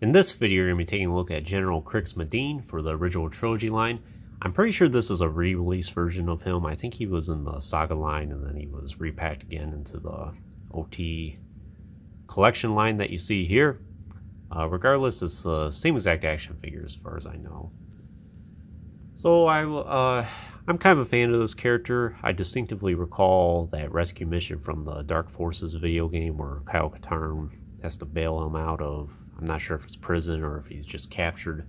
In this video, you're going to be taking a look at General Crix Madine for the original Trilogy line. I'm pretty sure this is a re-release version of him. I think he was in the Saga line and then he was repacked again into the OT collection line that you see here. Regardless, it's the same exact action figure as far as I know. So I'm kind of a fan of this character. I distinctively recall that rescue mission from the Dark Forces video game where Kyle Katarn has to bail him out of, I'm not sure if it's prison or if he's just captured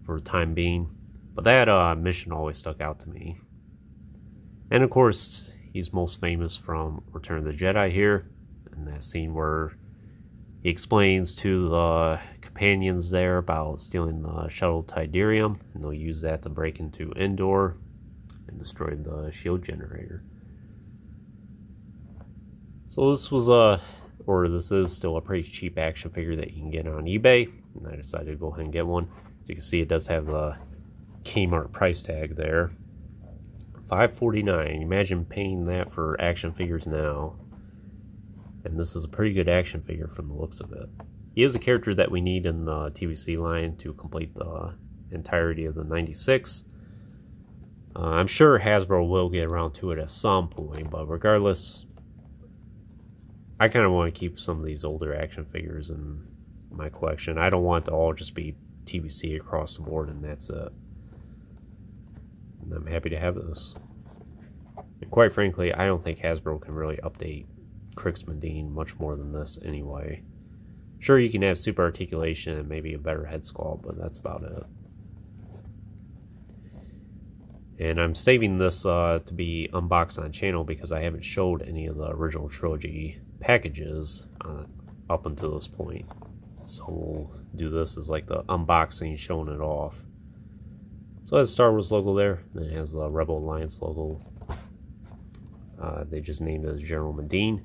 for the time being. But that mission always stuck out to me. And of course, he's most famous from Return of the Jedi here, and that scene where he explains to the companions there about stealing the shuttle Tidarium, and they'll use that to break into Endor and destroy the shield generator. So this was this is still a pretty cheap action figure that you can get on eBay, and I decided to go ahead and get one. As you can see, it does have the Kmart price tag there, $5.49. Imagine paying that for action figures now. And this is a pretty good action figure from the looks of it. He is a character that we need in the TVC line to complete the entirety of the 96. I'm sure Hasbro will get around to it at some point, but regardless, I kind of want to keep some of these older action figures in my collection. I don't want to all just be TVC across the board and that's it. And I'm happy to have this. And quite frankly, I don't think Hasbro can really update Crix Madine much more than this anyway. Sure, you can have super articulation and maybe a better head sculpt, but that's about it. And I'm saving this to be unboxed on channel because I haven't showed any of the original Trilogy packages up until this point. So we'll do this as like the unboxing, showing it off. So it has the Star Wars logo there, then it has the Rebel Alliance logo. They just named it as General Madine.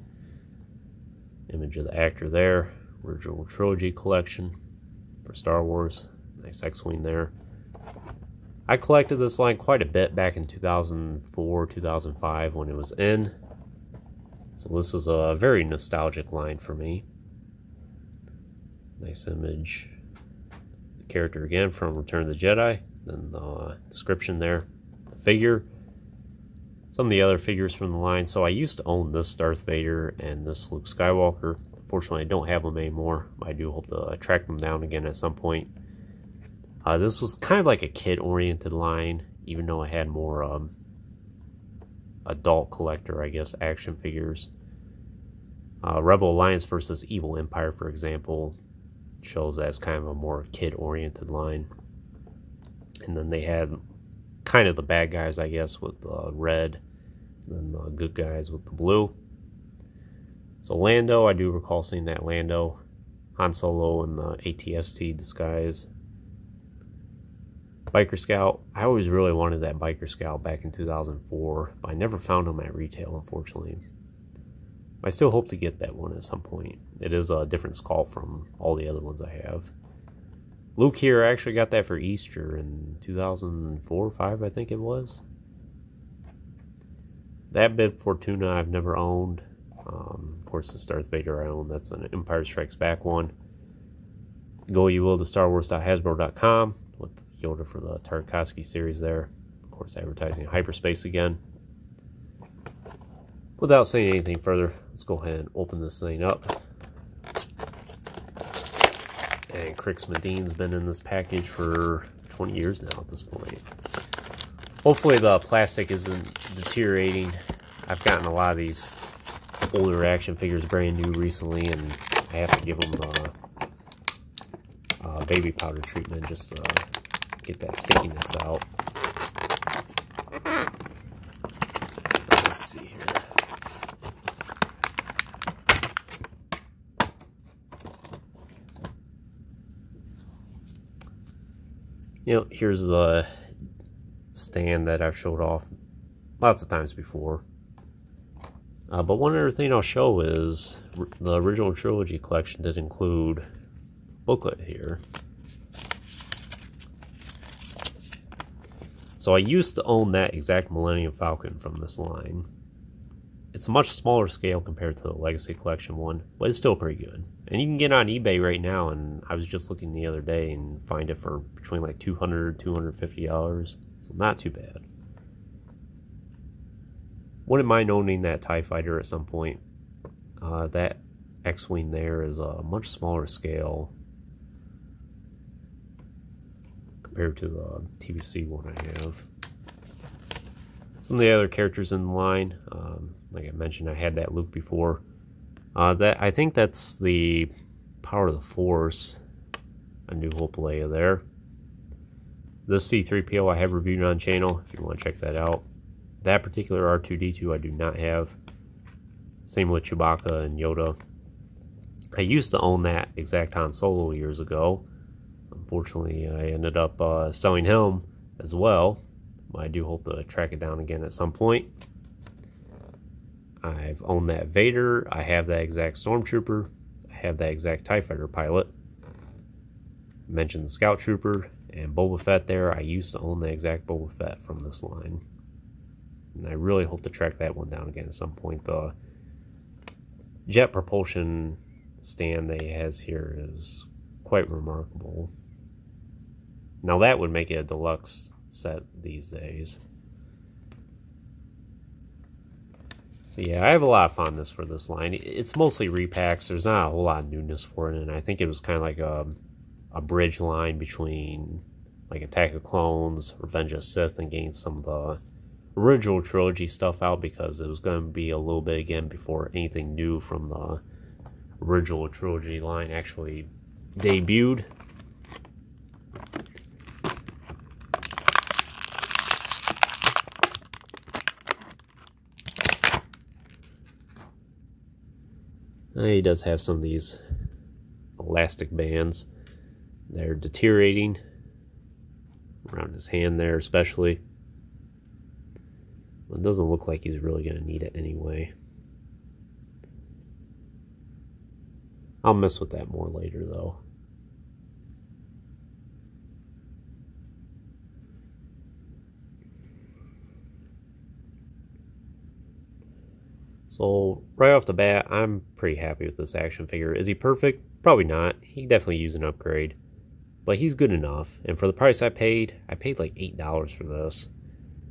Image of the actor there. Original Trilogy collection for Star Wars. Nice X-Wing there. I collected this line quite a bit back in 2004, 2005 when it was in. So this is a very nostalgic line for me. Nice image. The character again from Return of the Jedi. Then the description there. The figure. Some of the other figures from the line. So I used to own this Darth Vader and this Luke Skywalker. Unfortunately, I don't have them anymore. I do hope to track them down again at some point. This was kind of like a kid-oriented line, even though I had more adult collector, I guess, action figures. Rebel Alliance versus Evil Empire, for example, shows as kind of a more kid-oriented line. And then they had kind of the bad guys, I guess, with the red, and the good guys with the blue. So Lando, I do recall seeing that Lando. Han Solo in the AT-ST disguise. Biker Scout. I always really wanted that Biker Scout back in 2004, but I never found them at retail, unfortunately. I still hope to get that one at some point. It is a different skull from all the other ones I have. Luke here, I actually got that for Easter in 2004 or 5, I think it was. That Bib Fortuna I've never owned. Of course, the Darth Vader I own. That's an Empire Strikes Back one. Go you will to StarWars.Hasbro.com with Yoda for the Tartakovsky series there. Of course, advertising hyperspace again. Without saying anything further, let's go ahead and open this thing up. And Crix Madine's been in this package for 20 years now at this point. Hopefully the plastic isn't deteriorating. I've gotten a lot of these older action figures brand new recently, and I have to give them the baby powder treatment just to get that stickiness out. Let's see here. You know, here's the stand that I've showed off lots of times before. But one other thing I'll show is the original Trilogy collection did include a booklet here. So I used to own that exact Millennium Falcon from this line. It's a much smaller scale compared to the Legacy Collection one, but it's still pretty good. And you can get on eBay right now, and I was just looking the other day and find it for between like $200 $250, so not too bad. Wouldn't mind owning that TIE Fighter at some point. That X-Wing there is a much smaller scale compared to the TVC one I have. Some of the other characters in the line, like I mentioned, I had that Luke before. I think that's the Power of the Force, A New Hope Leia there. This C-3PO I have reviewed on channel if you want to check that out. That particular R2-D2 I do not have. Same with Chewbacca and Yoda. I used to own that exact Han Solo years ago. Unfortunately, I ended up selling him as well. I do hope to track it down again at some point. I've owned that Vader. I have that exact Stormtrooper. I have that exact TIE Fighter pilot. I mentioned the Scout Trooper and Boba Fett there. I used to own the exact Boba Fett from this line. And I really hope to track that one down again at some point. The jet propulsion stand that he has here is quite remarkable. Now that would make it a deluxe set these days. So yeah, I have a lot of fondness for this line. It's mostly repacks. There's not a whole lot of newness for it, and I think it was kind of like a bridge line between like Attack of Clones, Revenge of the Sith, and getting some of the original trilogy stuff out, because it was going to be a little bit again before anything new from the original trilogy line actually debuted. He does have some of these elastic bands. They're deteriorating around his hand there especially. It doesn't look like he's really going to need it anyway. I'll mess with that more later though. So right off the bat, I'm pretty happy with this action figure. Is he perfect? Probably not. He could definitely use an upgrade. But he's good enough. And for the price I paid like $8 for this.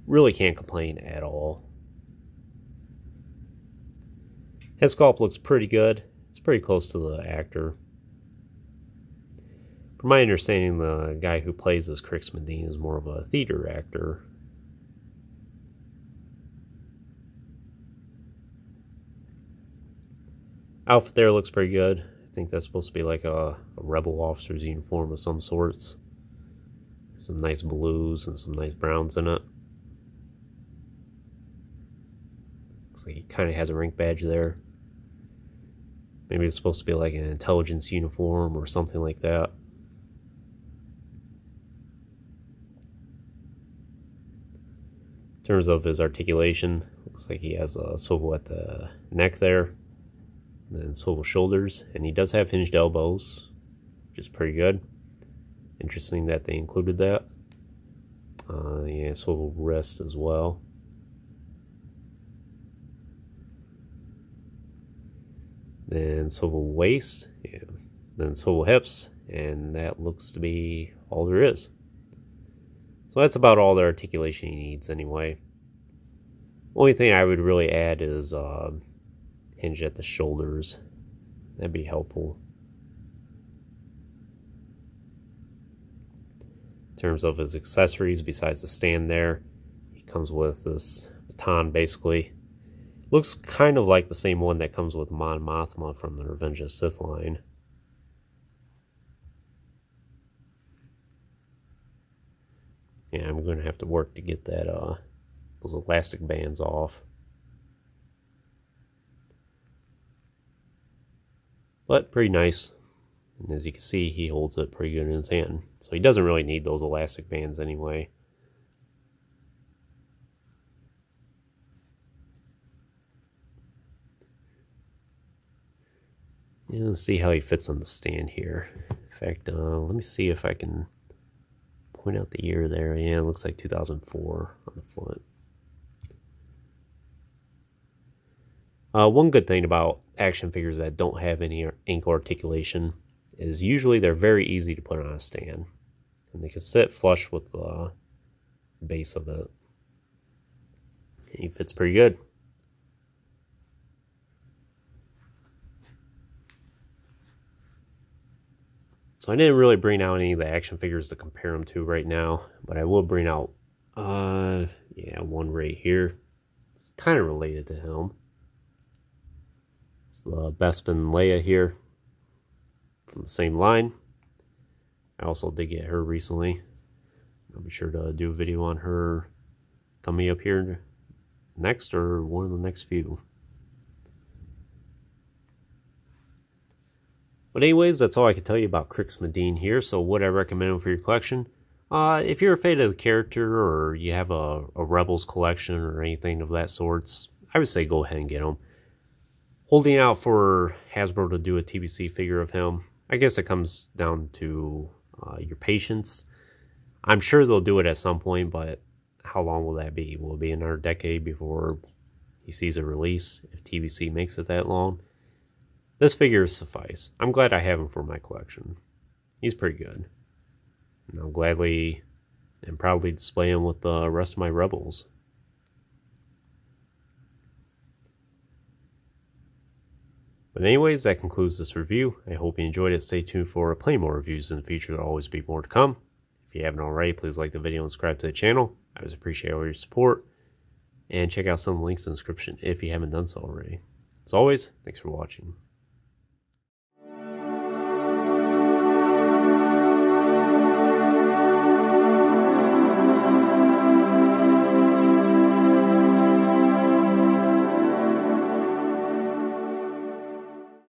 Really can't complain at all. His sculpt looks pretty good. It's pretty close to the actor. From my understanding, the guy who plays as Crix Madine is more of a theater actor. Outfit there looks pretty good. I think that's supposed to be like a rebel officer's uniform of some sorts. Some nice blues and some nice browns in it. Looks like he kind of has a rank badge there. Maybe it's supposed to be like an intelligence uniform or something like that. In terms of his articulation, looks like he has a swivel at the neck there. And then swivel shoulders, and he does have hinged elbows, which is pretty good. Interesting that they included that. Yeah, swivel wrist as well. Then swivel waist, yeah. Then swivel hips, and that looks to be all there is. So that's about all the articulation he needs anyway. Only thing I would really add is hinge at the shoulders. That'd be helpful. In terms of his accessories, besides the stand there, he comes with this baton basically. Looks kind of like the same one that comes with Mon Mothma from the Revenge of the Sith line. Yeah, I'm going to have to work to get that those elastic bands off. But pretty nice. And as you can see, he holds it pretty good in his hand. So he doesn't really need those elastic bands anyway. Yeah, let's see how he fits on the stand here. In fact, let me see if I can point out the year there. Yeah, it looks like 2004 on the foot. One good thing about action figures that don't have any ink articulation is usually they're very easy to put on a stand. And they can sit flush with the base of it. He fits pretty good. So I didn't really bring out any of the action figures to compare them to right now, but I will bring out, one right here. It's kind of related to him. It's the Bespin Leia here from the same line. I also did get her recently. I'll be sure to do a video on her coming up here next or one of the next few. But anyways, that's all I can tell you about Crix Madine here. So would I recommend him for your collection? If you're a fan of the character or you have a Rebels collection or anything of that sorts, I would say go ahead and get him. Holding out for Hasbro to do a TBC figure of him, I guess it comes down to your patience. I'm sure they'll do it at some point, but how long will that be? Will it be another decade before he sees a release, if TBC makes it that long? This figure suffice. I'm glad I have him for my collection. He's pretty good. And I'll gladly and proudly display him with the rest of my Rebels. But anyways, that concludes this review. I hope you enjoyed it. Stay tuned for plenty more reviews in the future. There'll always be more to come. If you haven't already, please like the video and subscribe to the channel. I always appreciate all your support. And check out some of the links in the description if you haven't done so already. As always, thanks for watching.